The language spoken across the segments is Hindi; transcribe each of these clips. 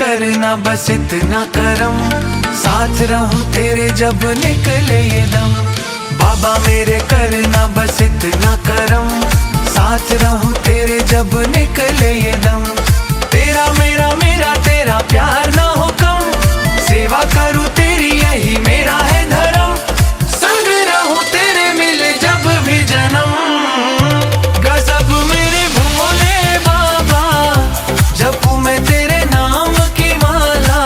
करना बस इतना करम, साथ रहूं तेरे जब निकले ये दम। बाबा मेरे करना बस इतना करम, साथ रहूं तेरे जब निकले ये दम। तेरा मेरा मेरा तेरा प्यार ना हो कम, सेवा करूं तेरी यही मेरा है धर्म। संग रहूं तेरे मिले जब भी जन्म, गजब मेरे भोले बाबा, जपू मैं तेरे नाम की माला।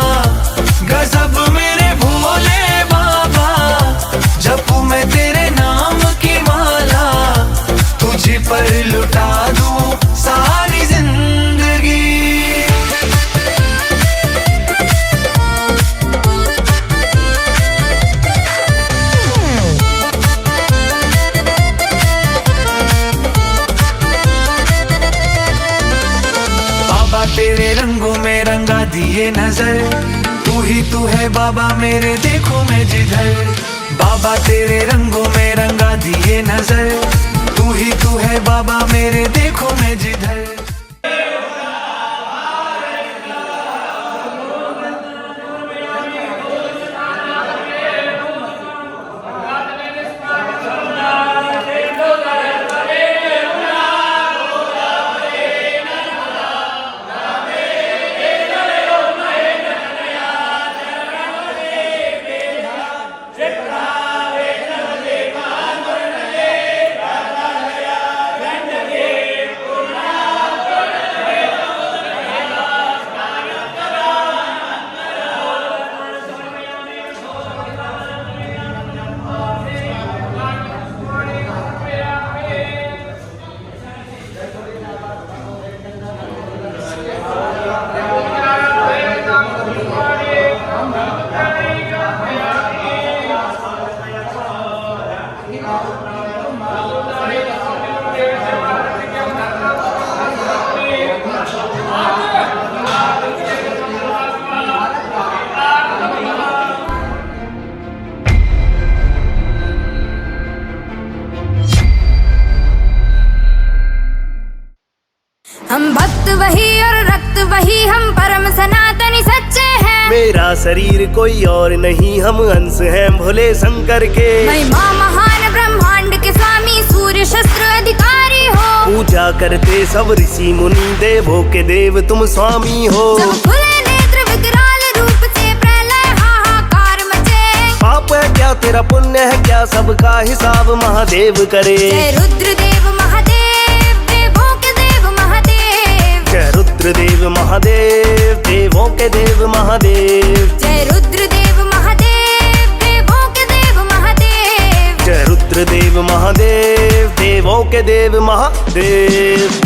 गजब मेरे भोले बाबा, जपू मैं तेरे नाम की माला। तुझे पर लुटा दूं सारी जिंदगी। बाबा तेरे रंगों में रंगा दिए नजर, तू ही तू है बाबा मेरे देखो मैं जिधर। बाबा तेरे रंगों में रंगा दिए नजर, तू ही तू है बाबा मेरे देखो मैं जिधर। हम भक्त वही और रक्त वही, हम परम सनातनी सच्चे हैं। मेरा शरीर कोई और नहीं, हम अंश हैं भोले शंकर के। महिमा महान ब्रह्मांड के स्वामी, सूर्य शस्त्र अधिकारी हो। पूजा करते सब ऋषि मुनि, देवों के देव तुम स्वामी हो। जब खुले नेत्र विकराल रूप से प्रलय हाहाकार मचे। पाप है क्या तेरा पुण्य है क्या, सबका हिसाब महादेव करे। जय रुद्रदेव महादेव, देवों के देव महादेव। जय रुद्रदेव महादेव, देवों के देव महादेव। जय रुद्रदेव महादेव, देवों के देव महादेव। जय रुद्रदेव महादेव, देवों के देव महादेव।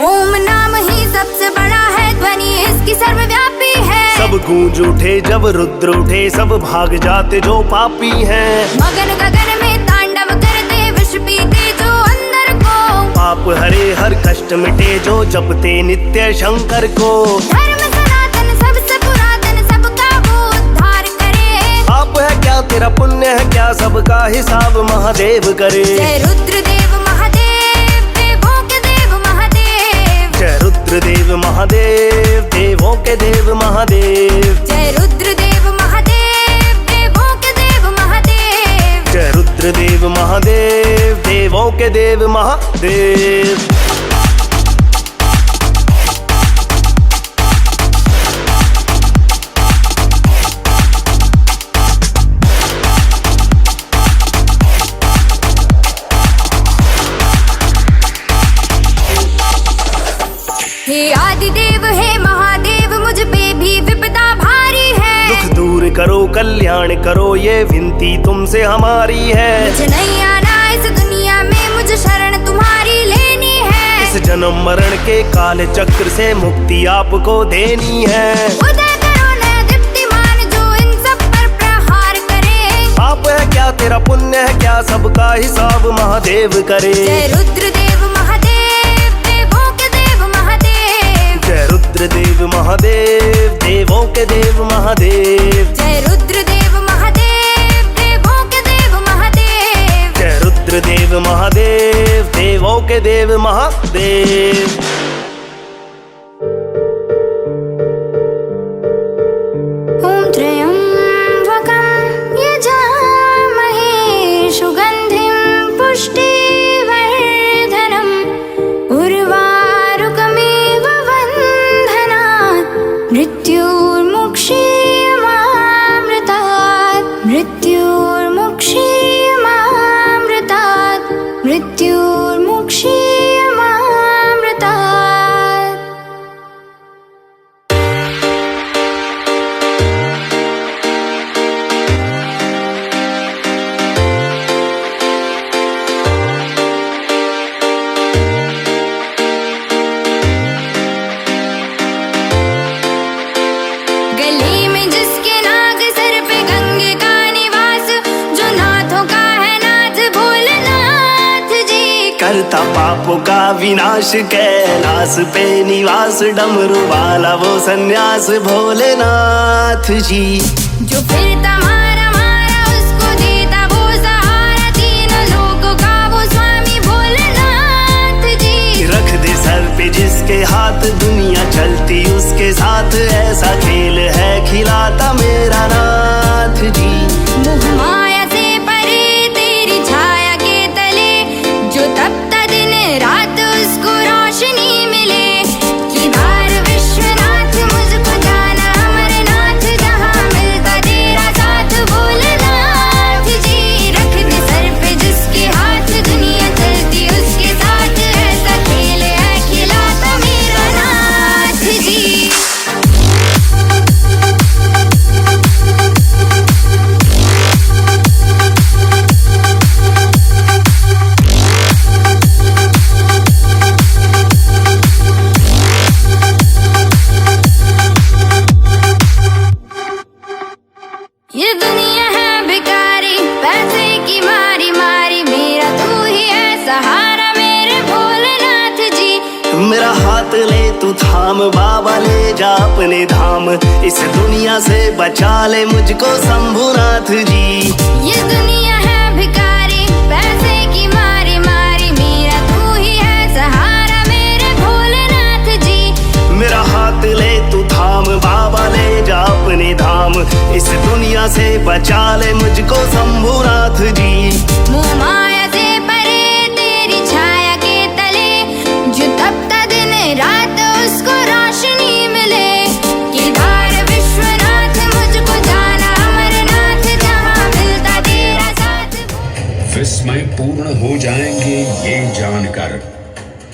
ओम नाम ही सबसे बड़ा है, ध्वनि इसकी सर्वव्यापी है। सब गूंज उठे जब रुद्र उठे, सब भाग जाते जो पापी हैं। मगन गगन में तांडव करते, विष पीते जो अंदर को। पाप हरे हर कष्ट मिटे, जो जपते नित्य शंकर को। धर्म सनातन सबसे पुरातन, सबका वो उद्धार करे। पाप है क्या तेरा पुण्य है क्या, सबका हिसाब महादेव करे। जय रुद्रदेव महादेव, देवों के देव महादेव। जय रुद्रदेव महादेव, देवों के देव महादेव। जय रुद्रदेव महादेव, देवों के देव महादेव। जय रुद्रदेव महादेव, देवों के देव महादेव। हे आदिदेव हे महादेव, मुझ पे भी विपदा भारी है। दुख दूर करो कल्याण करो, ये विनती तुमसे हमारी है। मुझे नहीं आना इस दुनिया में, मुझे शरण तुम्हारी लेनी है। इस जन्म मरण के काल चक्र से मुक्ति आपको देनी है। उदय करो नया दीप्तिमान, जो इन सब पर प्रहार करे। पाप है क्या तेरा पुण्य है क्या, सबका हिसाब महादेव करे। जय रुद्रदेव महादेव, देवों के देव महादेव। जय रुद्र रुद्रदेव महादेव, देवों के देव महादेव। जय रुद्रदेव महादेव, देवों के देव महादेव। जय रुद्रदेव महादेव, देवों के देव महादेव। ओम त्र्यंबकं यजामहे सुगंधिं पुष्टिवर्धनम् उर्वारुकमिव बन्धनात् मृत्युर्मुक्षीयमामृतात् मृत्युर्मुक्षीयमामृतात् मृत्युर्मुक्षीयमामृतात्। गली में जिसके नाग सर पे गंगे का निवास, जो नाथों का है नाथ भोलेनाथ जी। करता पापों का विनाश कैलाश पे निवास, डमरू वाला वो सन्यास भोलेनाथ जी। जो फिरता मारा मारा उसको देता वो सहारा, तीनों लोगों का वो स्वामी भोलेनाथ जी। रख दे सर पे जिसके हाथ, दुनिया चलती उसके साथ, ऐसा खेल है खिलाता मेरा नाथ जी। मोह माया से परे तेरी छाया के तले, जो तपता दिन रात उसको रोशनी मिले। केदार विश्वनाथ मुझको जाना अमरनाथ, जहाँ मिलता तेरा साथ भोलेनाथ जी। रख दे सर पे जिसके हाथ, दुनिया चलती उसके साथ, ऐसा खेल है खिलाता मेरा नाथ जी। ये दुनिया है भिखारी, पैसे की मारी मारी, मेरा तू ही है सहारा मेरे भोलेनाथ जी। मेरा हाथ ले तू थाम, बाबा ले जा अपने धाम, इस दुनिया से बचा ले मुझको शंभुनाथ जी। ये दुनिया है भिखारी, पैसे की मारी मारी, मेरा तू ही है सहारा मेरे भोलेनाथ जी। मेरा हाथ ले तू थाम, बाबा ले जा अपने धाम, इस दुनिया से बचा ले मुझको शंभुनाथ जी। मोह माया से परे तेरी छाया के तले, जो तपता दिन रात उसको रोशनी मिले। केदार विश्वनाथ मुझको जाना अमरनाथ, जहाँ मिलता तेरा साथ। विस्मय पूर्ण हो जाएंगे ये जानकर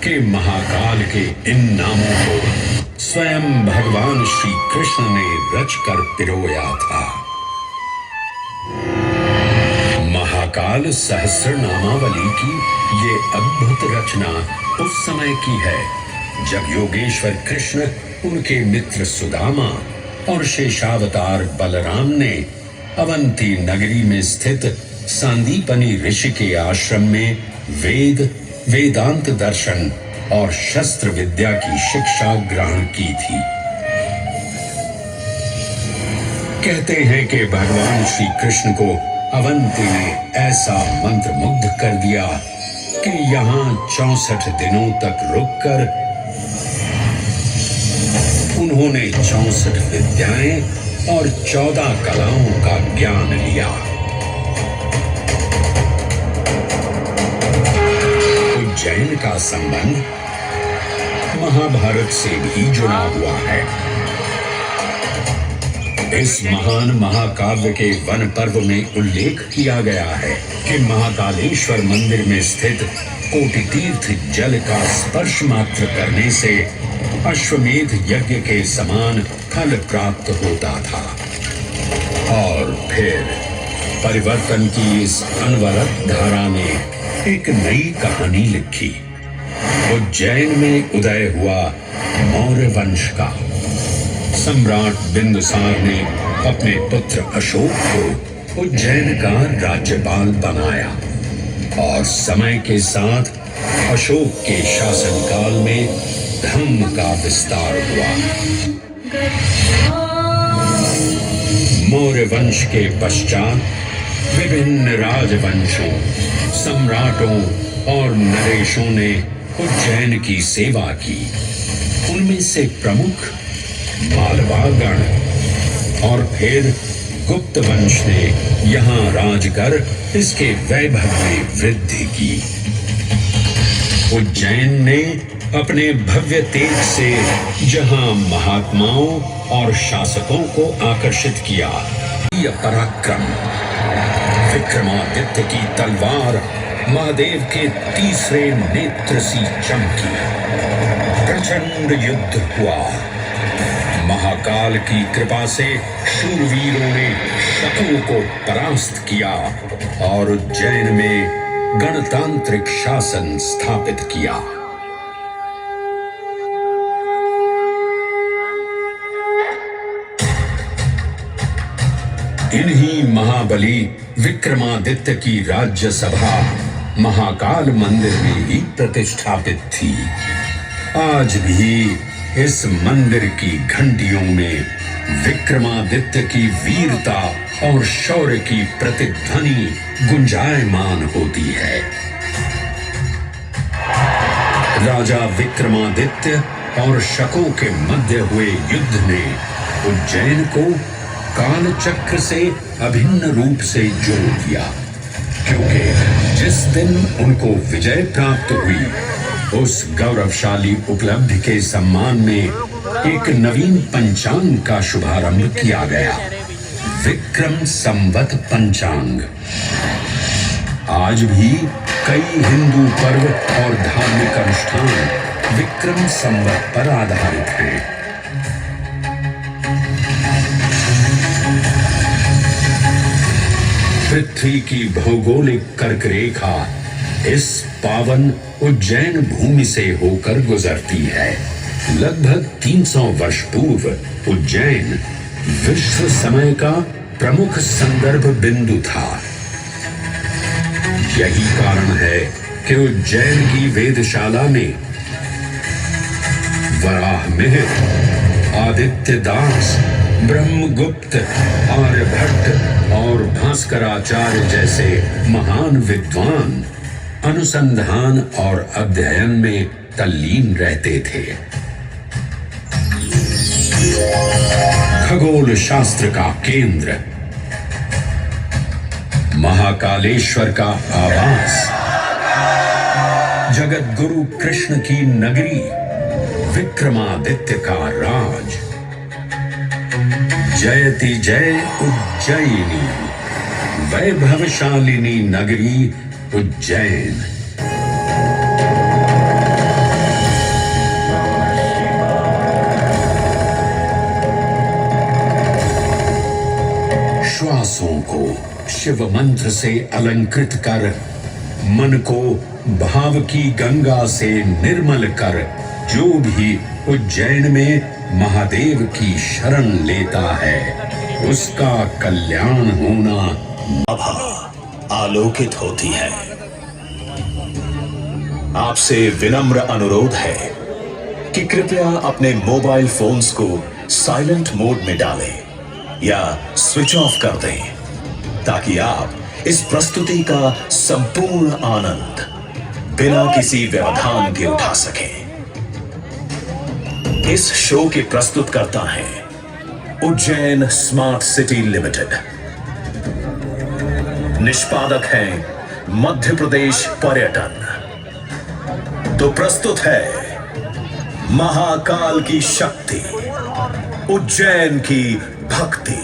कि महाकाल के इन नामों को स्वयं भगवान श्री कृष्ण ने रचकर पिरोया था। महाकाल सहस्रनामावली की ये अद्भुत रचना उस समय की है जब योगेश्वर कृष्ण, उनके मित्र सुदामा और शेषावतार बलराम ने अवंती नगरी में स्थित सांदीपनी ऋषि के आश्रम में वेद, वेदांत दर्शन और शस्त्र विद्या की शिक्षा ग्रहण की थी। कहते हैं कि भगवान श्री कृष्ण को अवंती ने ऐसा मंत्र मुग्ध कर दिया कि यहाँ 64 दिनों तक रुककर उन्होंने 64 विद्याएं और 14 कलाओं का ज्ञान लिया। उज्जैन का संबंध महाभारत से भी जुड़ा हुआ है। इस महान महाकाव्य के वन पर्व में उल्लेख किया गया है कि महाकालेश्वर मंदिर में स्थित कोटि तीर्थ जल का स्पर्श मात्र करने से अश्वमेध यज्ञ के समान फल प्राप्त होता था। और फिर परिवर्तन की इस अनवरत धारा ने एक नई कहानी लिखी। उज्जैन में उदय हुआ मौर्य वंश का। सम्राट बिंदुसार ने अपने पुत्र अशोक को उज्जैन का राज्यपाल बनाया और समय के साथ अशोक के शासनकाल में धर्म का विस्तार हुआ। मौर्य वंश के पश्चात विभिन्न राजवंशों, सम्राटों और नरेशों ने उज्जैन की सेवा की। उनमें से प्रमुख मालवागण और फिर गुप्त वंश ने यहाँ राज कर इसके वैभव में वृद्धि की। उज्जैन ने अपने भव्य तेज से जहाँ महात्माओं और शासकों को आकर्षित किया। यह पराक्रम, विक्रमादित्य की तलवार महादेव के तीसरे नेत्र सी चमकी। प्रचंड युद्ध हुआ। महाकाल की कृपा से शूरवीरों ने शकों को परास्त किया और उज्जैन में गणतांत्रिक शासन स्थापित किया। इन्हीं महाबली विक्रमादित्य की राज्यसभा महाकाल मंदिर में ही प्रतिष्ठापित थी। आज भी इस मंदिर की घंटियों में विक्रमादित्य की वीरता और शौर्य की प्रतिध्वनि गुंजायमान होती है। राजा विक्रमादित्य और शकों के मध्य हुए युद्ध ने उज्जैन को काल चक्र से अभिन्न रूप से जोड़ दिया, क्योंकि जिस दिन उनको विजय प्राप्त हुई उस गौरवशाली उपलब्धि के सम्मान में एक नवीन पंचांग का शुभारंभ किया गया, विक्रम संवत पंचांग। आज भी कई हिंदू पर्व और धार्मिक अनुष्ठान विक्रम संवत पर आधारित हैं। पृथ्वी की भौगोलिक कर्क रेखा इस पावन उज्जैन भूमि से होकर गुजरती है। लगभग 300 वर्ष पूर्व उज्जैन विश्व समय का प्रमुख संदर्भ बिंदु था। यही कारण है कि उज्जैन की वेदशाला में वराहमिहिर, आदित्य दास, ब्रह्मगुप्त, आर्यभट्ट और भास्कराचार्य जैसे महान विद्वान अनुसंधान और अध्ययन में तल्लीन रहते थे। खगोल शास्त्र का केंद्र, महाकालेश्वर का आवास, जगत गुरु कृष्ण की नगरी, विक्रमादित्य का राज। जयति जय उज्जयिनी, वैभवशालिनी नगरी उज्जैन। श्वासों को शिव मंत्र से अलंकृत कर, मन को भाव की गंगा से निर्मल कर, जो भी उज्जैन में महादेव की शरण लेता है उसका कल्याण होना आभा आलोकित होती है। आपसे विनम्र अनुरोध है कि कृपया अपने मोबाइल फोन्स को साइलेंट मोड में डालें या स्विच ऑफ कर दें, ताकि आप इस प्रस्तुति का संपूर्ण आनंद बिना किसी व्यवधान के उठा सकें। इस शो के प्रस्तुतकर्ता हैं उज्जैन स्मार्ट सिटी लिमिटेड। निष्पादक हैं मध्य प्रदेश पर्यटन। तो प्रस्तुत है महाकाल की शक्ति, उज्जैन की भक्ति।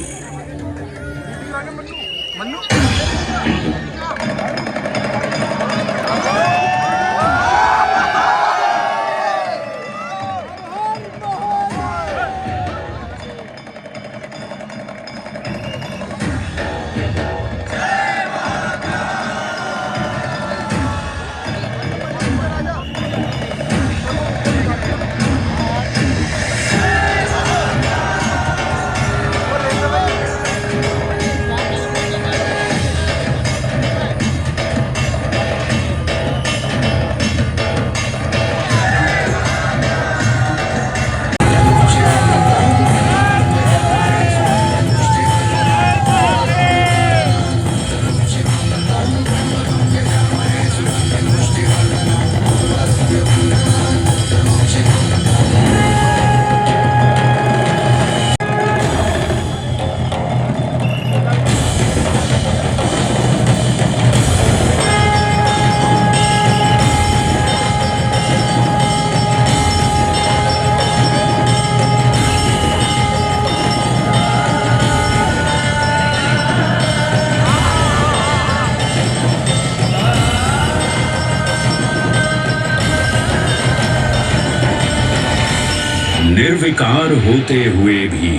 निर्विकार होते हुए भी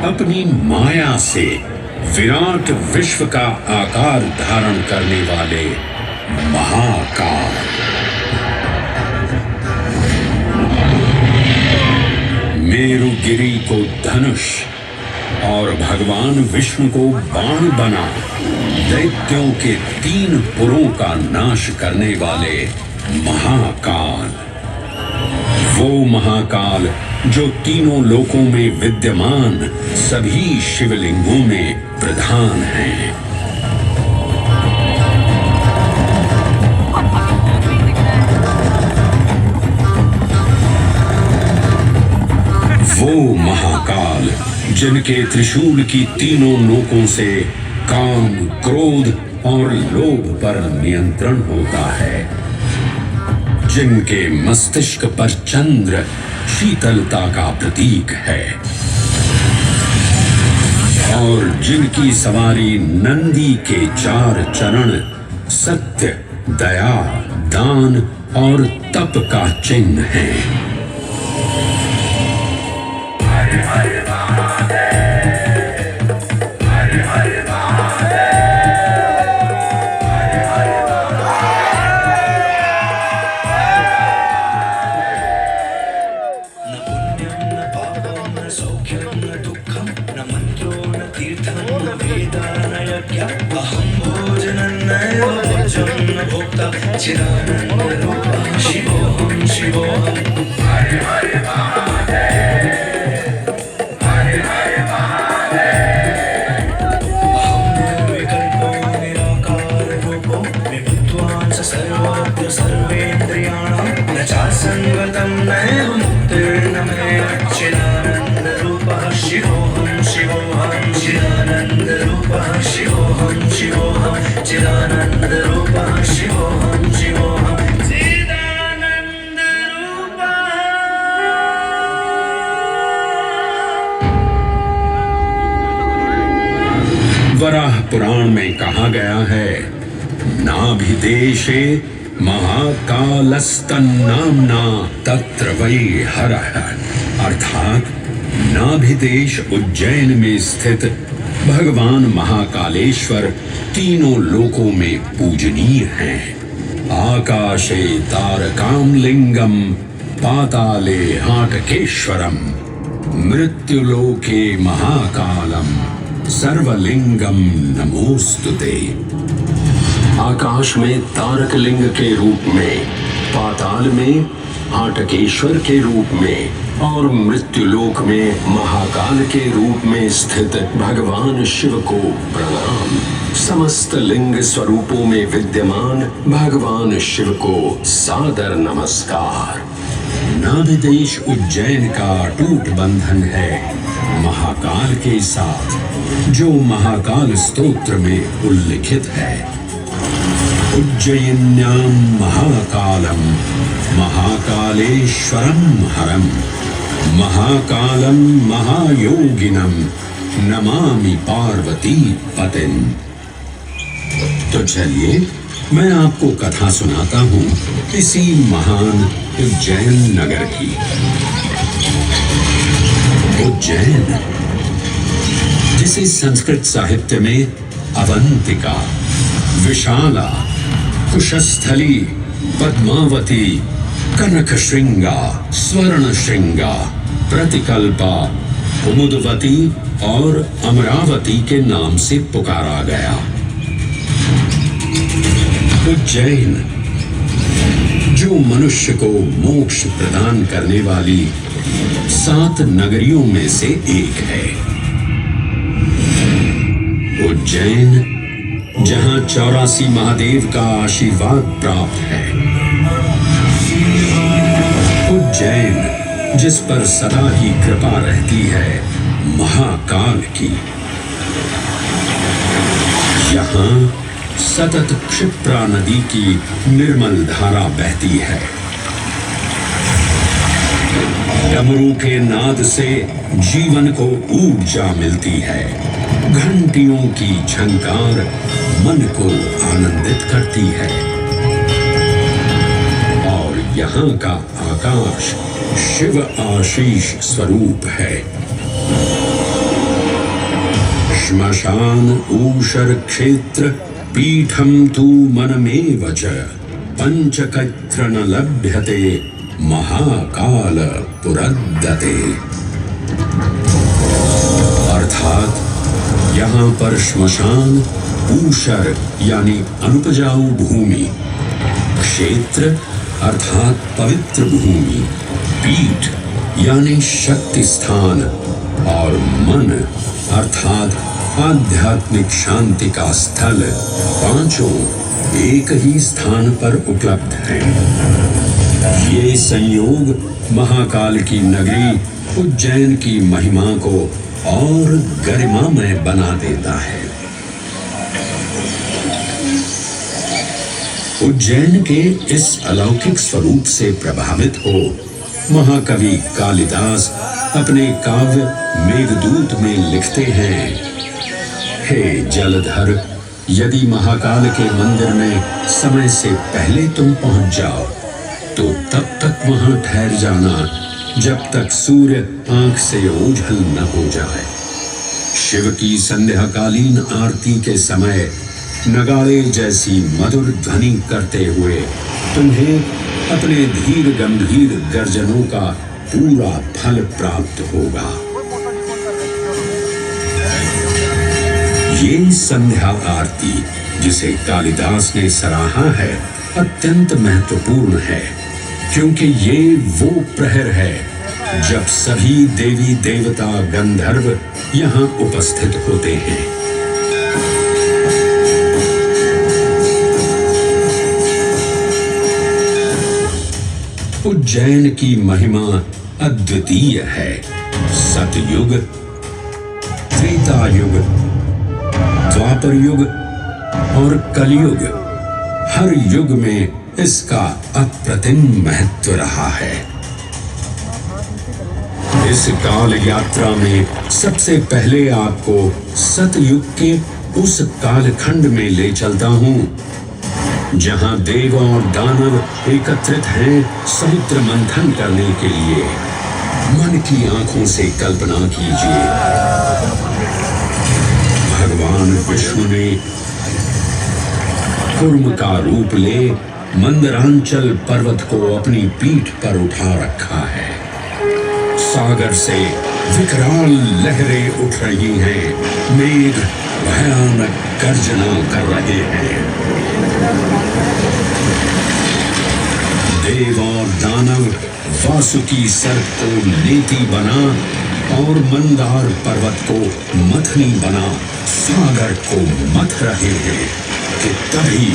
अपनी माया से विराट विश्व का आकार धारण करने वाले महाकाल। मेरुगिरी को धनुष और भगवान विष्णु को बाण बना दैत्यों के 3 पुरों का नाश करने वाले महाकाल। वो महाकाल जो तीनों लोकों में विद्यमान सभी शिवलिंगों में प्रधान हैं। वो महाकाल जिनके त्रिशूल की तीनों नोकों से काम, क्रोध और लोभ पर नियंत्रण होता है, जिनके मस्तिष्क पर चंद्र शीतलता का प्रतीक है और जिनकी सवारी नंदी के 4 चरण सत्य, दया, दान और तप का चिन्ह है। चिदानंद रूपः शिवोऽहं शिवोऽहं हरे हरे महादेव हरे हरे महादेव अहं निर्विकल्पो निराकार रूपो विभुत्वान् च सर्वत्र सर्वेन्द्रियाणां न चासंगतं नैव मुक्तिर्न मे चिदानंद रूपः शिवोऽहं शिवोऽहं चिदानंद रूपः शिवोऽहं शिवोऽहं चिदानंद रूपः शिवोऽहं वराह पुराण में कहा गया है, नाभिदेशे महाकालस्तन्नाम्ना तत्र वै हरः, अर्थात नाभिदेश उज्जैन में स्थित भगवान महाकालेश्वर तीनों लोकों में पूजनीय हैं। आकाशे तारकाम लिंगम पाताले हाटकेश्वरम मृत्युलोके महाकालम सर्वलिंगम नमोस्तुते। आकाश में तारक लिंग के रूप में, पाताल में हाटकेश्वर के रूप में और मृत्युलोक में महाकाल के रूप में स्थित भगवान शिव को प्रणाम। समस्त लिंग स्वरूपों में विद्यमान भगवान शिव को सादर नमस्कार। नाभिदेश उज्जैन का अटूट बंधन है महाकाल के साथ, जो महाकाल स्तोत्र में उल्लिखित है। उज्जयिन्यां महाकालम महाकालेश्वरम हरम महाकालम महायोगिनम नमामि पार्वती पतिं। तो चलिए मैं आपको कथा सुनाता हूँ इसी महान उज्जैन नगर की। उज्जैन, जिसे संस्कृत साहित्य में अवंतिका, विशाला, कुशस्थली, पद्मावती, कनकश्रृंगा, स्वर्णश्रृंगा, प्रतिकल्पा, कुमुदवती और अमरावती के नाम से पुकारा गया। उज्जैन, जो मनुष्य को मोक्ष प्रदान करने वाली 7 नगरियों में से एक है। उज्जैन, जहां 84 महादेव का आशीर्वाद प्राप्त है। उज्जैन, जिस पर सदा ही कृपा रहती है महाकाल की। यहाँ सतत क्षिप्रा नदी की निर्मल धारा बहती है। डमरू के नाद से जीवन को ऊर्जा मिलती है। घंटियों की झंकार मन को आनंदित करती है और यहाँ का आकाश शिव आशीष स्वरूप है। श्मशान ऊषर क्षेत्र पीठम तु मनमेव च पंचकत्र न लभ्यते महाकाल पुरद्दते। अर्थात यहाँ पर श्मशान, ऊषर यानी अनुपजाऊ भूमि, क्षेत्र अर्थात पवित्र भूमि, पीठ यानी शक्ति स्थान और मन अर्थात आध्यात्मिक शांति का स्थल पांचों एक ही स्थान पर उपलब्ध हैं। ये संयोग महाकाल की नगरी उज्जैन की महिमा को और गरिमामय बना देता है। उज्जैन के इस अलौकिक स्वरूप से प्रभावित हो महाकवि कालिदास अपने काव्य मेघदूत में लिखते हैं, हे जलधर, यदि महाकाल के मंदिर में समय से पहले तुम पहुंच जाओ तो तब तक वहां ठहर जाना जब तक सूर्य आंख से ओझल न हो जाए। शिव की संध्याकालीन आरती के समय नगाड़े जैसी मधुर ध्वनि करते हुए तुम्हें अपने धीर गंभीर गर्जनों का पूरा फल प्राप्त होगा। ये संध्या आरती जिसे कालिदास ने सराहा है अत्यंत महत्वपूर्ण है, क्योंकि ये वो प्रहर है जब सभी देवी देवता गंधर्व यहाँ उपस्थित होते हैं। उज्जैन की महिमा अद्वितीय है। सतयुग, त्रेता युग, द्वापर युग और कलयुग, हर युग में इसका अप्रतिम महत्व रहा है। इस काल यात्रा में सबसे पहले आपको सतयुग के उस कालखंड में ले चलता हूँ जहां देव और दानव एकत्रित हैं समुद्र मंथन करने के लिए। मन की आंखों से कल्पना कीजिए, भगवान विष्णु ने कूर्म का रूप ले मंदरांचल पर्वत को अपनी पीठ पर उठा रखा है। सागर से विकराल लहरें उठ रही हैं, मेघ भयानक गर्जना कर रहे हैं। देव और दानव वासुकी सर्प को नेति बना और मंदार पर्वत को मथनी बना सागर को मथ रहे हैं कि तभी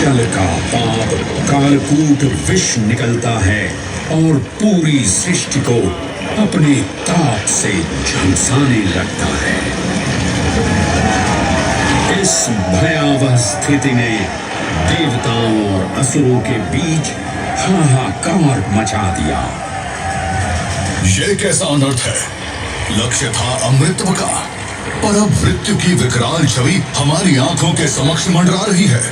जल का पाप कालकूट विष निकलता है और पूरी सृष्टि को अपने ताप से झंसाने लगता है। इस भयावह स्थिति ने देवताओं और असुरों के बीच हाहाकार मचा दिया। ये कैसा अनर्थ है? लक्ष्य था अमृतत्व का, पर अब मृत्यु की विकराल छवि हमारी आंखों के समक्ष मंडरा रही है।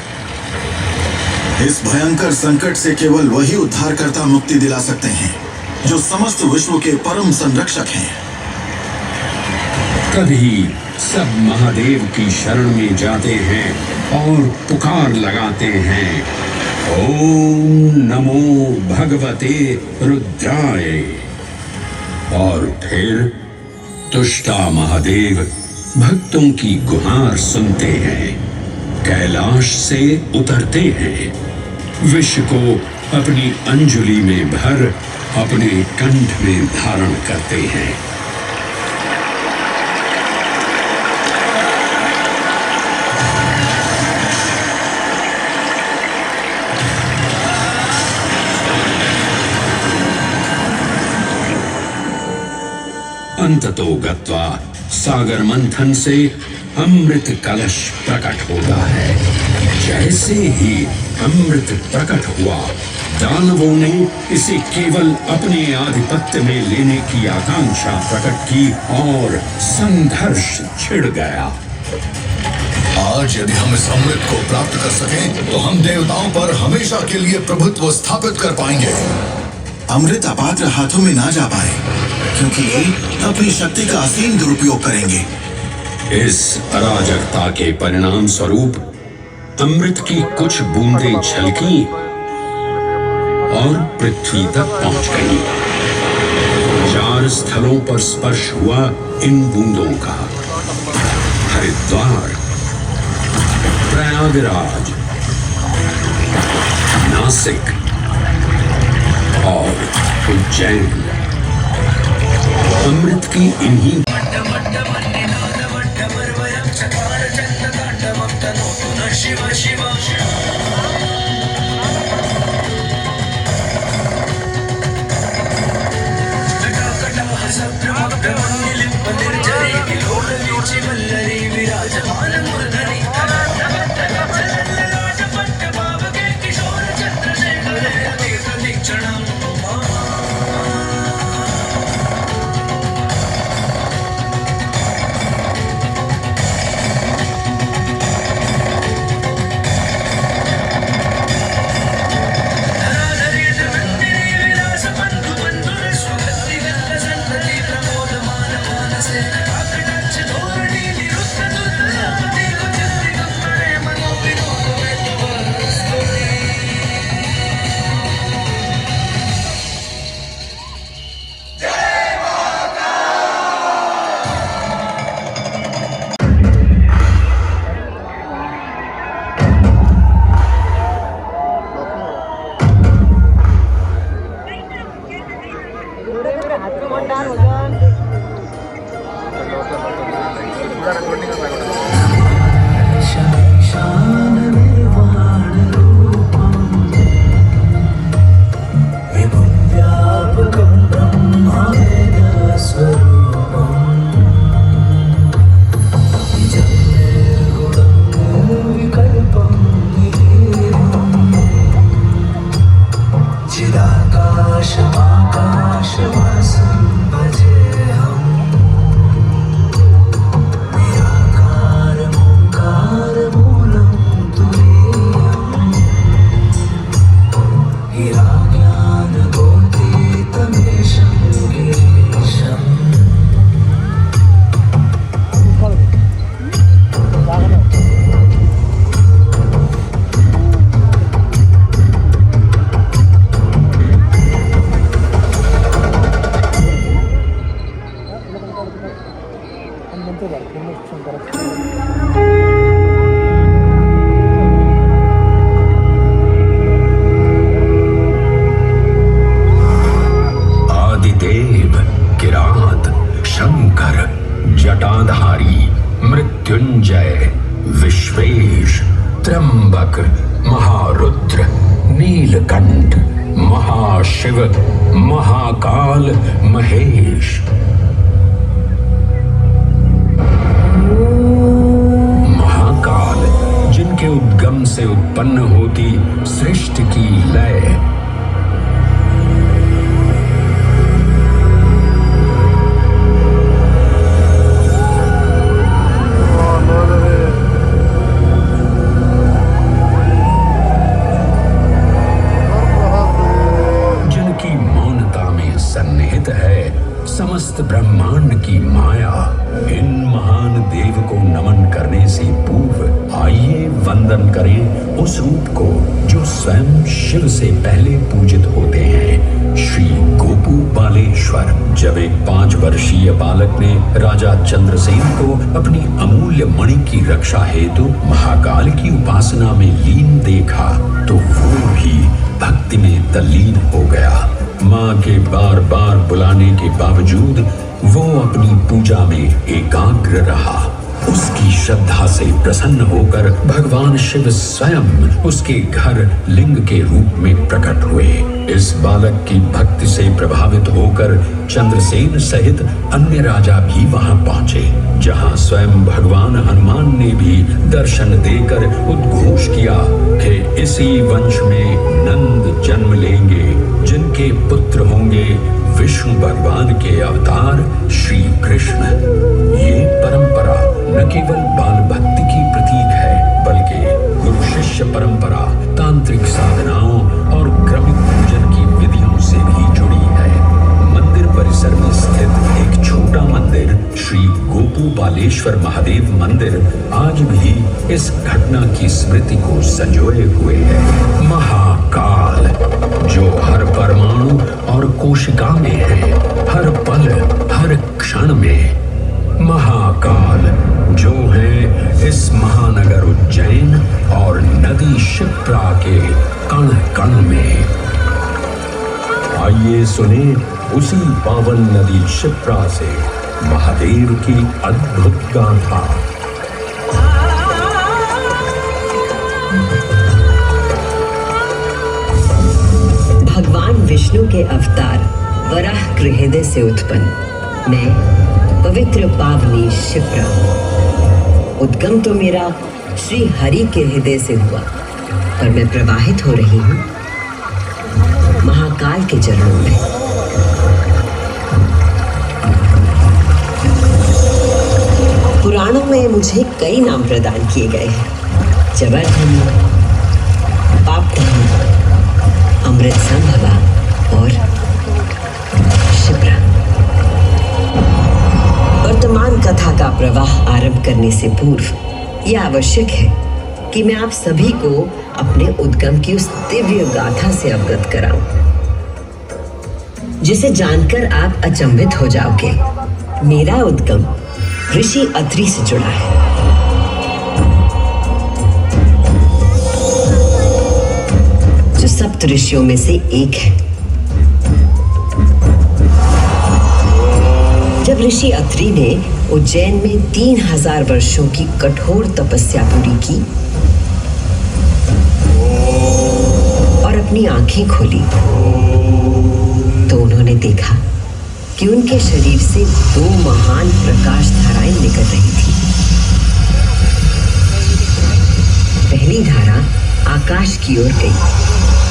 इस भयंकर संकट से केवल वही उद्धारकर्ता मुक्ति दिला सकते हैं जो समस्त विश्व के परम संरक्षक हैं। तभी सब महादेव की शरण में जाते हैं और पुकार लगाते हैं, ओम नमो भगवते रुद्राय। और फिर तुष्टा महादेव भक्तों की गुहार सुनते हैं, कैलाश से उतरते हैं, विष को अपनी अंजुलि में भर अपने कंठ में धारण करते हैं। अंततो गत्वा सागर मंथन से अमृत कलश प्रकट होता है। जैसे ही अमृत प्रकट हुआ, दानवों ने इसे केवल अपने आधिपत्य में लेने की आकांक्षा प्रकट की और संघर्ष छिड़ गया। आज यदि हम इस अमृत को प्राप्त कर सकें, तो हम देवताओं पर हमेशा के लिए प्रभुत्व स्थापित कर पाएंगे। अमृत अपात्र हाथों में ना जा पाए, क्योंकि ये अपनी शक्ति का असीम दुरुपयोग करेंगे। इस अराजकता के परिणाम स्वरूप अमृत की कुछ बूंदें छलकी और पृथ्वी तक पहुंच गई। 4 स्थलों पर स्पर्श हुआ इन बूंदों का। हरिद्वार, प्रयागराज, नासिक और उज्जैन। अमृत की इन्हीं आदिदेव, किरात, शंकर, जटाधारी, मृत्युंजय, विश्वेश, त्र्यंबक, महारुद्र, नीलकंठ, महाशिव, महाकाल, महेश। महाकाल, जिनके उद्गम से उत्पन्न होती सृष्टि की लय। समस्त ब्रह्मांड की माया। इन महान देव को नमन करने से पूर्व आइए वंदन करें उस रूप को जो स्वयं शिव से पहले पूजित होते हैं, श्री गोपू बालेश्वर। जब एक 5 वर्षीय बालक ने राजा चंद्रसेन को अपनी अमूल्य मणि की रक्षा हेतु महाकाल की उपासना में लीन देखा तो वो भी भक्ति में तल्लीन हो गया। माँ के बार बार बुलाने के बावजूद वो अपनी पूजा में एकाग्र रहा। उसकी श्रद्धा से प्रसन्न होकर भगवान शिव स्वयं उसके घर लिंग के रूप में प्रकट हुए। इस बालक की भक्ति से प्रभावित होकर चंद्रसेन सहित अन्य राजा भी वहां पहुंचे, जहां स्वयं भगवान हनुमान ने भी दर्शन देकर उद्घोष किया कि इसी वंश में नंद जन्म लेंगे, जिनके पुत्र होंगे विष्णु भगवान के अवतार श्री कृष्ण। ये परंपरा न केवल बाल भक्ति की प्रतीक है, बल्कि गुरु शिष्य परंपरा, तांत्रिक साधनाओं और क्रमिक पूजन की विधियों से भी जुड़ी महादेव मंदिर आज भी इस घटना की स्मृति को संजोए हुए है। महाकाल जो हर परमाणु और कोशिका में है, हर पल हर क्षण में। महाकाल जो है इस महानगर उज्जैन और नदी क्षिप्रा के कण कण में। आइए सुने उसी पावन नदी क्षिप्रा से महादेव की अद्भुत गाथा। भगवान विष्णु के अवतार वराह हृदय से उत्पन्न मैं पवित्र पावनी क्षिप्रा। उद्गम तो मेरा श्री हरि के हृदय से हुआ, पर मैं प्रवाहित हो रही हूँ महाकाल के चरणों में। पुराणों में मुझे कई नाम प्रदान किए गए हैं। जबरधनी, पापधनी, अमृत संभवा और क्षिप्रा। वर्तमान कथा का प्रवाह आरंभ करने से पूर्व यह आवश्यक है कि मैं आप सभी को अपने उद्गम की उस दिव्य गाथा से अवगत कराऊं, जिसे जानकर आप अचंभित हो जाओगे। मेरा उद्गम ऋषि अत्रि से जुड़ा है। जो सप्त ऋषियों में से एक है। जब ऋषि अत्रि ने उज्जैन में 3000 वर्षों की कठोर तपस्या पूरी की और अपनी आंखें खोली, तो उन्होंने देखा कि उनके शरीर से 2 महान प्रकाश धाराएं निकल रही थी। पहली धारा आकाश की ओर गई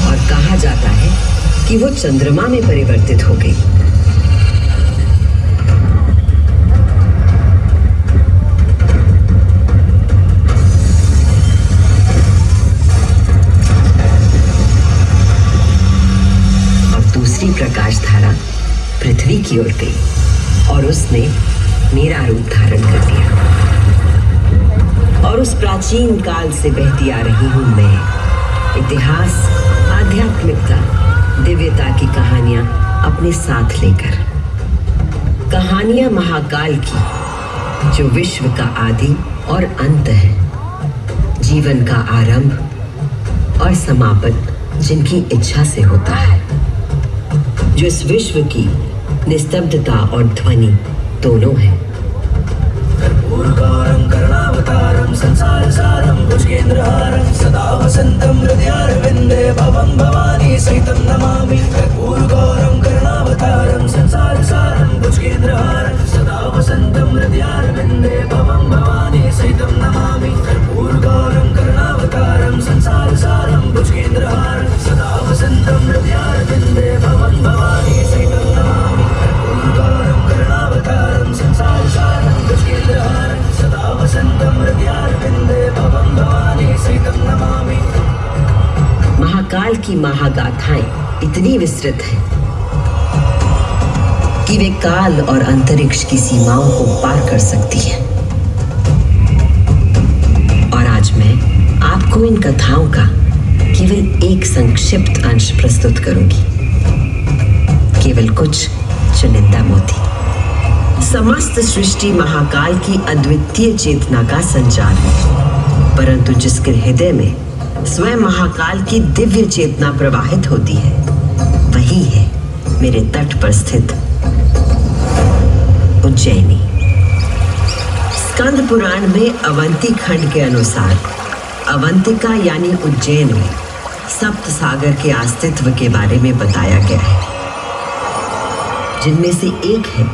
और कहा जाता है कि वो चंद्रमा में परिवर्तित हो गई। और दूसरी प्रकाश धारा पृथ्वी की ओर गई और उसने मेरा रूप धारण कर लिया। और उस प्राचीन काल से बहती आ रही हूं मैं, इतिहास, आध्यात्मिकता, दिव्यता की कहानियां अपने साथ लेकर। कहानियां महाकाल की, जो विश्व का आदि और अंत है, जीवन का आरंभ और समापन जिनकी इच्छा से होता है, जो इस विश्व की निस्तब्धता और ध्वनि दोनों है। कर्पूरगौरं करुणावतारं संसार सारं भुजगेन्द्रहारं सदा वसन्तं हृदयारविन्दे भवं भवानी सहितं नमामि। कर्पूरगौरं करुणावतारं संसार सारं भुजगेन्द्रहारं सदा वसन्तं हृदयारविन्दे भवं भवानी सहितं नमामि। कर्पूरगौरं करुणावतारं संसार सारं भुजगेन्द्रहारं सदा वसन्तं हृदयारविन्दे भवं भवानी सहितं नमामि। कर्पूरगौरं करुणावतारं संसार सारं भुजगेन्द्रहारं सदा वसन्तं हृदयारविन्दे भवं भवानी सहितं नमामि। महाकाल की महागाथाएं इतनी विस्तृत हैं कि वे काल और अंतरिक्ष की सीमाओं को पार कर सकती हैं। और आज मैं आपको इन कथाओं का केवल एक संक्षिप्त अंश प्रस्तुत करूंगी, केवल कुछ चुनिंदा मोती। समस्त सृष्टि महाकाल की अद्वितीय चेतना का संचार है, परंतु जिसके हृदय में स्वयं महाकाल की दिव्य चेतना प्रवाहित होती है, वही है मेरे तट पर स्थित उज्जैनी। स्कंद पुराण में अवंती खंड के अनुसार अवंतिका यानी उज्जैन में सप्त सागर के अस्तित्व के बारे में बताया गया है, जिनमें से एक है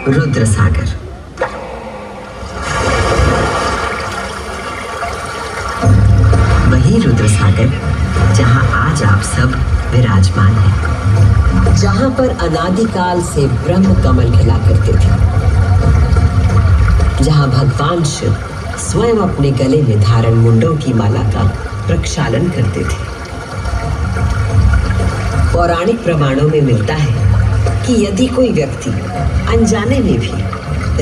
रुद्र सागर। वही रुद्र सागर जहां आज आप सब विराजमान हैं, जहां पर अनादिकाल से ब्रह्म कमल खिला करते थे, जहां भगवान शिव स्वयं अपने गले में धारण मुंडों की माला का प्रक्षालन करते थे। पौराणिक प्रमाणों में मिलता है कि यदि कोई व्यक्ति अनजाने में भी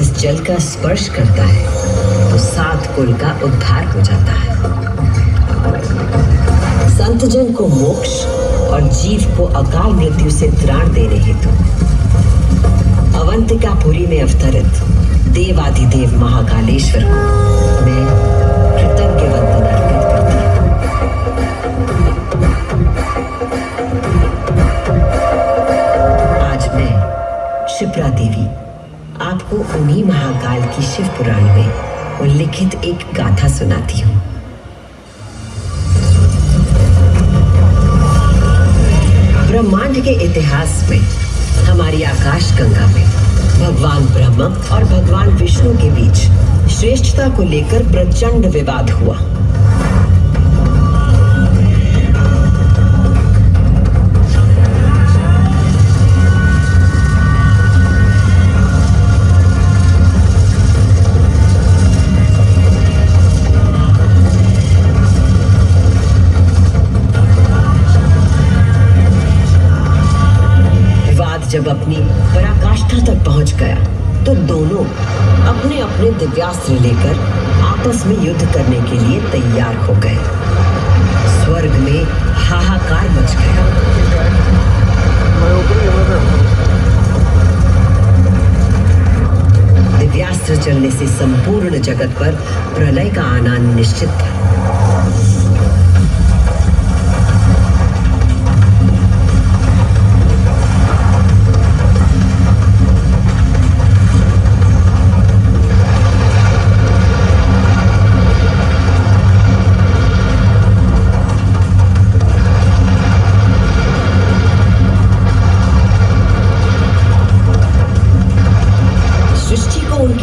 इस जल का स्पर्श करता है तो 7 कुल का उद्धार हो जाता है। संतजन को मोक्ष और जीव को अकाल मृत्यु से त्राण देने हेतु अवंतिकापुरी में अवतरित देवाधिदेव महाकालेश्वर को मैं कृतज्ञ वंदन अर्पित करती हूँ। आज मैं शिप्रा देवी आपको उन्हीं महाकाल की शिव पुराण में उल्लिखित एक गाथा सुनाती हूँ। ब्रह्मांड के इतिहास में हमारी आकाश गंगा में भगवान ब्रह्मा और भगवान विष्णु के बीच श्रेष्ठता को लेकर प्रचंड विवाद हुआ। जब अपनी पराकाष्ठा तक पहुंच गया तो दोनों अपने अपने दिव्यास्त्र लेकर आपस में युद्ध करने के लिए तैयार हो गए। स्वर्ग में हाहाकार मच गया। दिव्यास्त्र चलने से संपूर्ण जगत पर प्रलय का आना निश्चित था।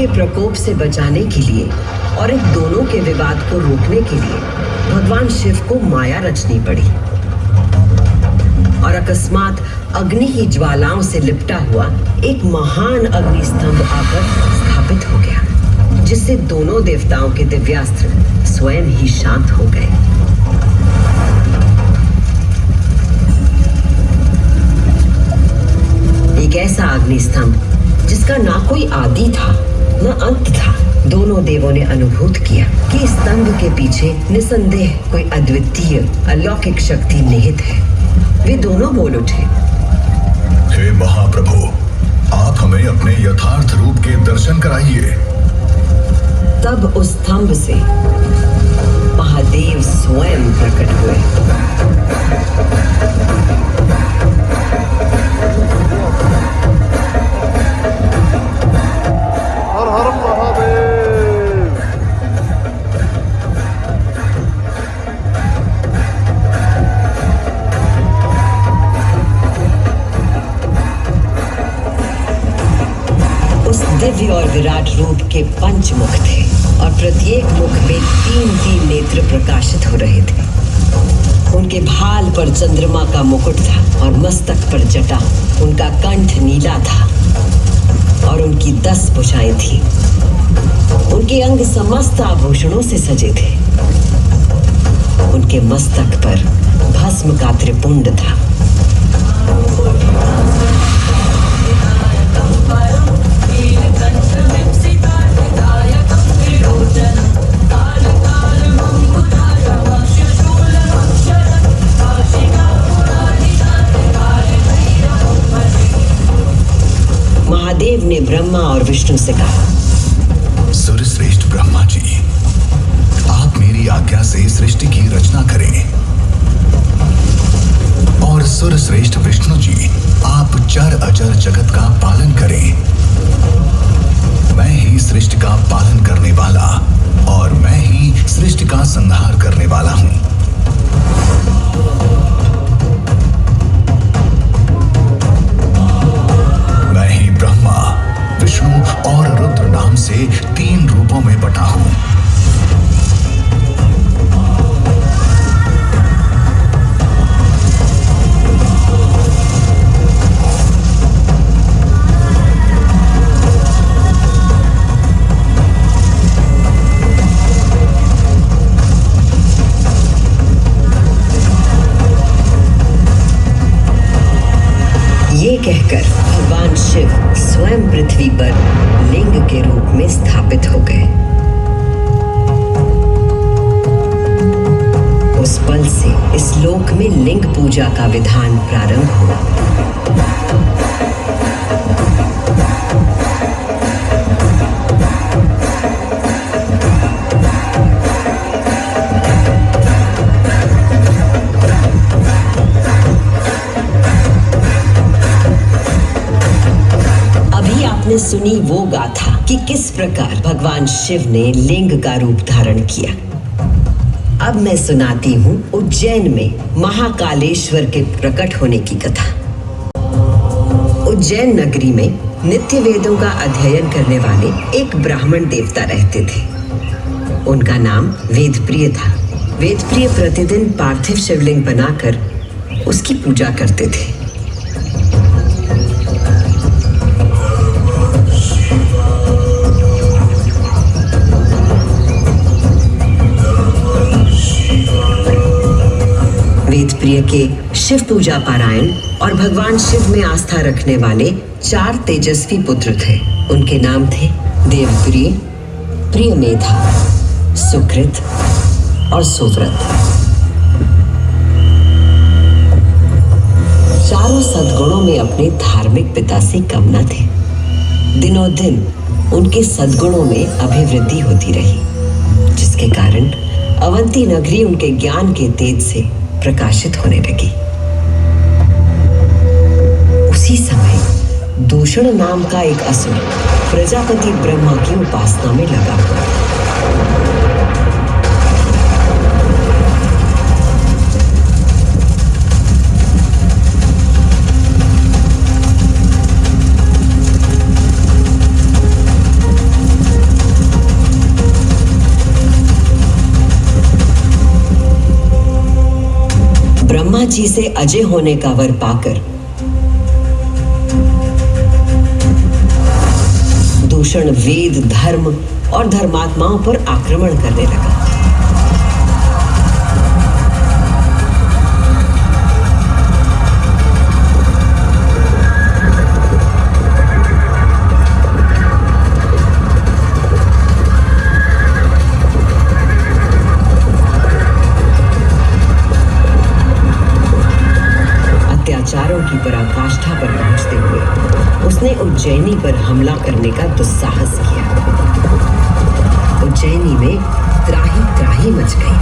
प्रकोप से बचाने के लिए और इन दोनों के विवाद को रोकने के लिए भगवान शिव को माया रचनी पड़ी और अकस्मात अग्नि की ज्वालाओं से लिपटा हुआ एक महान अग्नि स्तंभ आकर स्थापित हो गया, जिससे दोनों देवताओं के दिव्यास्त्र स्वयं ही शांत हो गए। एक ऐसा अग्नि स्तंभ जिसका ना कोई आदि था न अंत था। दोनों देवों ने अनुभूत किया कि इस स्तंभ के पीछे निसंदेह कोई अद्वितीय अलौकिक शक्ति निहित है। वे दोनों बोल उठे, हे महाप्रभु, आप हमें अपने यथार्थ रूप के दर्शन कराइए। तब उस स्तंभ से महादेव स्वयं प्रकट हुए। दिव्य और विराट रूप के 5 मुख थे और प्रत्येक मुख में 3-3 नेत्र प्रकाशित हो रहे थे। उनके भाल पर चंद्रमा का मुकुट था और मस्तक पर जटा। उनका कंठ नीला था और उनकी 10 भुजाएं थी। उनके अंग समस्त आभूषणों से सजे थे। उनके मस्तक पर भस्म का त्रिपुंड था। महादेव ने ब्रह्मा और विष्णु से कहा, सूर्यश्रेष्ठ ब्रह्मा जी, आप मेरी आज्ञा से सृष्टि की रचना करें और सूर्यश्रेष्ठ विष्णु जी, आप चर अचर जगत का पालन करें। मैं ही सृष्टि का पालन करने वाला और मैं ही सृष्टि का संहार करने वाला हूं। मैं ही ब्रह्मा, विष्णु और रुद्र नाम से 3 रूपों में बटा हूं। कहकर भगवान शिव स्वयं पृथ्वी पर लिंग के रूप में स्थापित हो गए। लोक में लिंग पूजा का विधान प्रारंभ हुआ। अभी आपने सुनी वो गाथा कि किस प्रकार भगवान शिव ने लिंग का रूप धारण किया। अब मैं सुनाती हूँ उज्जैन में महाकालेश्वर के प्रकट होने की कथा। उज्जैन नगरी में नित्य वेदों का अध्ययन करने वाले एक ब्राह्मण देवता रहते थे। उनका नाम वेदप्रिय था। वेदप्रिय प्रतिदिन पार्थिव शिवलिंग बनाकर उसकी पूजा करते थे। वेदप्रिय के शिव पूजा पारायण और भगवान शिव में आस्था रखने वाले 4 तेजस्वी पुत्र थे। उनके नाम थे देवप्रिय, प्रियमेधा, सुकृत और सुव्रत। चारों सद्गुणों में अपने धार्मिक पिता से कम न थे। दिनों दिन उनके सद्गुणों में अभिवृद्धि होती रही, जिसके कारण अवंती नगरी उनके ज्ञान के तेज से प्रकाशित होने लगी। उसी समय दूषण नाम का एक असुर प्रजापति ब्रह्मा की उपासना में लगा हुआ था। ब्रह्मा जी से अजय होने का वर पाकर दूषण वेद, धर्म और धर्मात्माओं पर आक्रमण करने लगा। अत्याचारों की पराकाष्ठा पर पहुंचते हुए उसने उज्जैनी पर हमला करने का दुस्साहस किया। उज्जैनी में त्राही त्राही मच गई।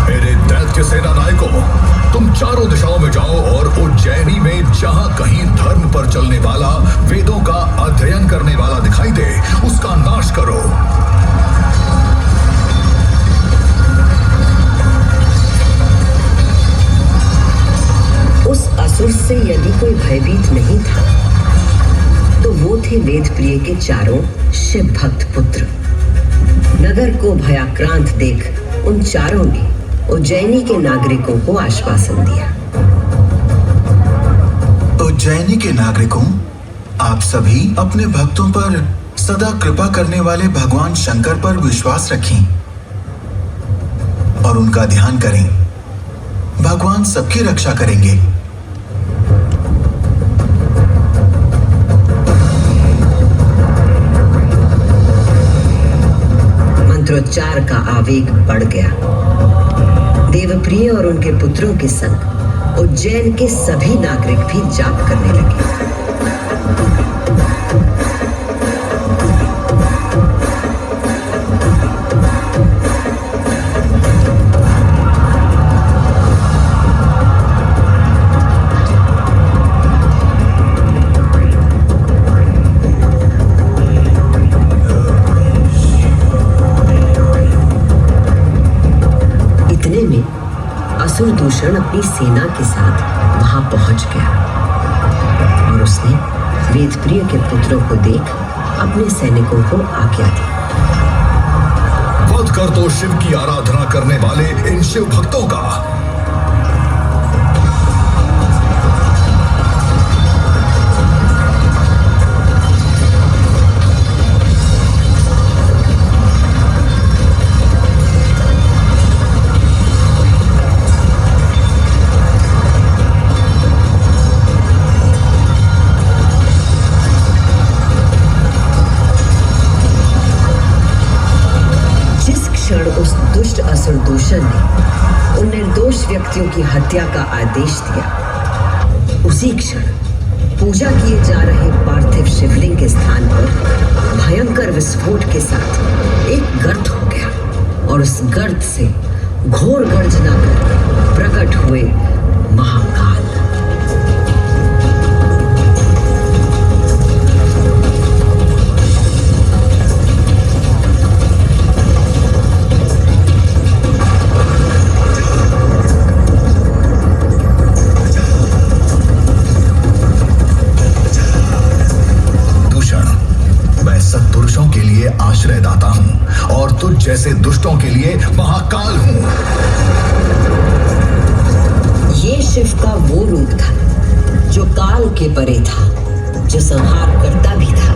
मेरे दैत्य सेना नायकों, तुम चारों दिशाओं में जाओ और उज्जैनी में जहां कहीं धर्म पर चलने वाला, वेदों का अध्ययन करने वाला दिखाई दे, उसका नाश करो। उस असुर से यदि कोई भयभीत नहीं था तो वो थे वेदप्रिय के चारों शिव भक्त पुत्र। नगर को भयाक्रांत देख उन चारों ने उज्जैनी के नागरिकों को आश्वासन दिया। उज्जैनी के नागरिकों, आप सभी अपने भक्तों पर सदा कृपा करने वाले भगवान शंकर पर विश्वास रखें और उनका ध्यान करें। भगवान सबकी रक्षा करेंगे। मंत्रोच्चार का आवेग बढ़ गया। देवप्रिय और उनके पुत्रों के संग उज्जैन के सभी नागरिक भी जाप करने लगे। असुर दूषण अपनी सेना के साथ वहां पहुंच गया और उसने वेदप्रिय के पुत्रों को देख अपने सैनिकों को आज्ञा दी। वध कर दो शिव की आराधना करने वाले इन शिव भक्तों का। क्षण उस दुष्ट असुर दूषण ने उन निर्दोष व्यक्तियों की हत्या का आदेश दिया, उसी क्षण पूजा किए जा रहे पार्थिव शिवलिंग के स्थान पर भयंकर विस्फोट के साथ एक गर्त हो गया और उस गर्त से घोर गर्जना कर प्रकट हुए महाकाल। सत्पुरुषों के लिए आश्रयदाता हूं और तुझ जैसे दुष्टों के लिए महाकाल हूं। ये शिव का वो रूप था जो काल के परे था, जो संहार करता भी था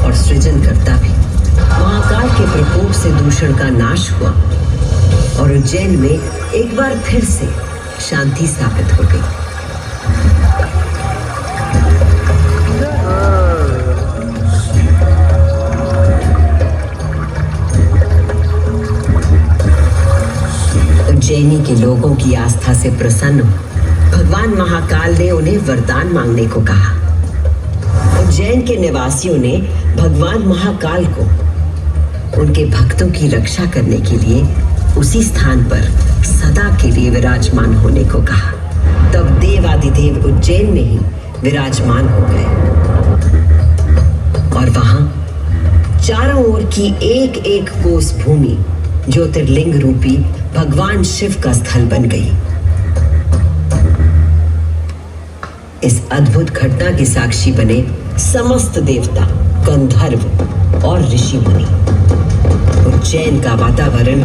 और सृजन करता भी। महाकाल के प्रकोप से दूषण का नाश हुआ और उज्जैन में एक बार फिर से शांति स्थापित हो गई। उज्जैनी के लोगों की आस्था से प्रसन्न भगवान महाकाल ने उन्हें वरदान मांगने को कहा। उज्जैन के निवासियों ने भगवान महाकाल को उनके भक्तों की रक्षा करने के लिए उसी स्थान पर सदा के लिए विराजमान होने को कहा। तब देवादिदेव उज्जैन में ही विराजमान हो गए और वहां चारों ओर की एक एक कोस भूमि ज्योतिर्लिंग रूपी भगवान शिव का स्थल बन गई। इस अद्भुत घटना की साक्षी बने समस्त देवता, गंधर्व और ऋषि मुनि। उज्जैन का वातावरण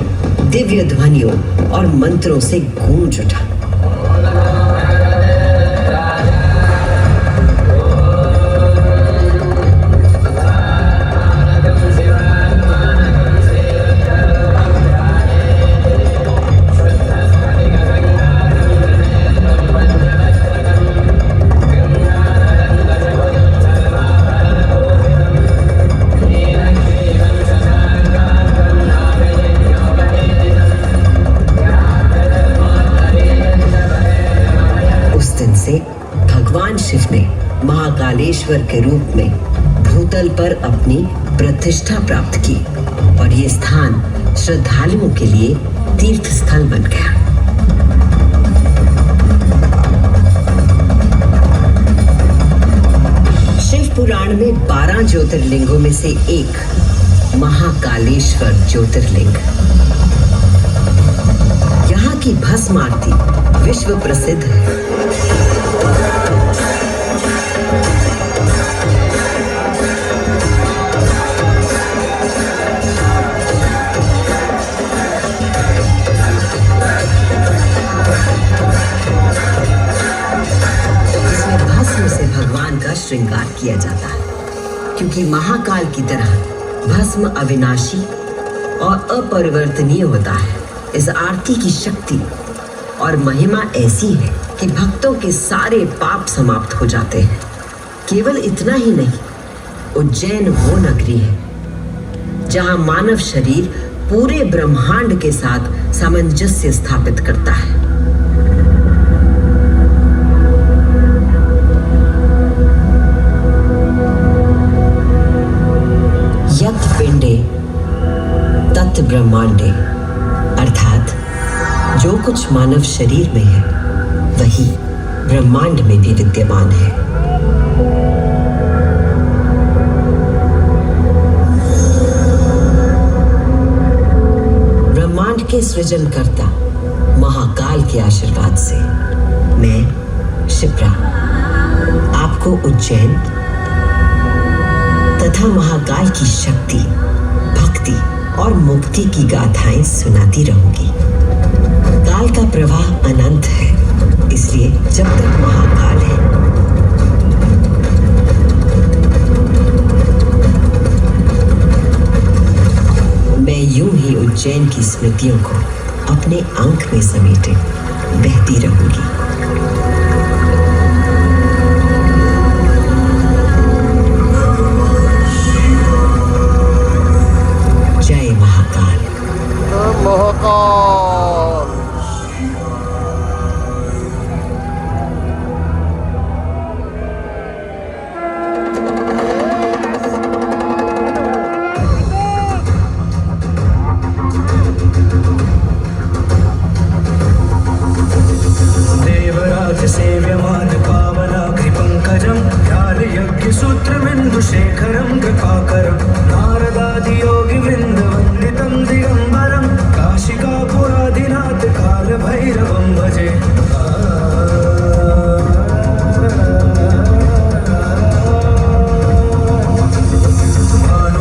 दिव्य ध्वनियों और मंत्रों से गूंज उठा। भगवान शिव ने महाकालेश्वर के रूप में भूतल पर अपनी प्रतिष्ठा प्राप्त की और ये स्थान श्रद्धालुओं के लिए तीर्थ स्थल बन गया। शिव पुराण में 12 ज्योतिर्लिंगों में से एक महाकालेश्वर ज्योतिर्लिंग। यहाँ की भस्म आरती विश्व प्रसिद्ध है। भगवान का श्रृंगार किया जाता है क्योंकि महाकाल की तरह भस्म अविनाशी और अपरिवर्तनीय होता है। इस आरती की शक्ति और महिमा ऐसी है कि भक्तों के सारे पाप समाप्त हो जाते हैं। केवल इतना ही नहीं, उज्जैन वो नगरी है जहां मानव शरीर पूरे ब्रह्मांड के साथ सामंजस्य स्थापित करता है। यत् पिंडे तत् ब्रह्मांडे, अर्थात जो कुछ मानव शरीर में है वही ब्रह्मांड में भी विद्यमान है। ब्रह्मांड के सृजनकर्ता महाकाल के आशीर्वाद से मैं शिप्रा आपको उज्जैन तथा महाकाल की शक्ति, भक्ति और मुक्ति की गाथाएं सुनाती रहूंगी। काल का प्रवाह अनंत है, इसलिए जब तक महाकाल है मैं यूं ही उज्जैन की स्मृतियों को अपने आंख में समेटे बहती रहूंगी। जय महाकाल।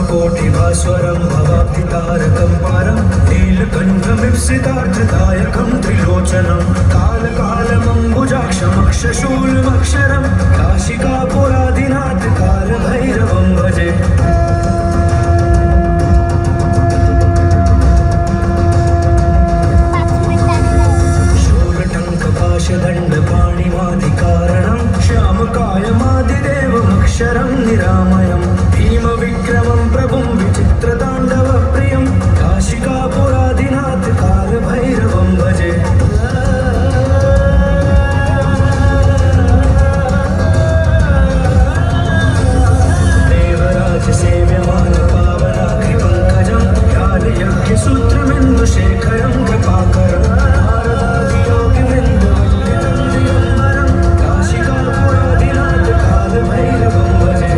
कोटिभास्वरं भवाब्धितारकं पारं नीलकण्ठमिप्सितार्थदायकं त्रिलोचनं कालकालमम्बुजाक्षमक्षशूलमक्षरं काशिकापुरादिनाथ कालभैरवं भजे। शूलटङ्कपाशदण्डपाणिमाधिकारणं श्यामकायमादिदेवमक्षरं निरामयं भीमविक्रमं प्रभुं विचित्रताण्डवप्रियं काशिकापुरादिनाथ कालभैरवं भजे। देवराजसेव्यमानपावनाग्रिपङ्कजं कालयज्ञसूत्रमिन्दुशेखरं कृपाकरं नारदादियोगिवृन्दवन्दितं काशिकापुरादिनाथ कालभैरवं भजे।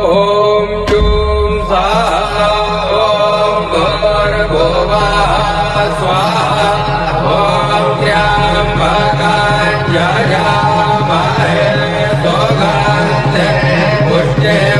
ओम जूं स्वाहा ओम भूर्भुवः स्वाहा ओम त्र्यंबकं यजामहे सुगन्धिं पुष्टिं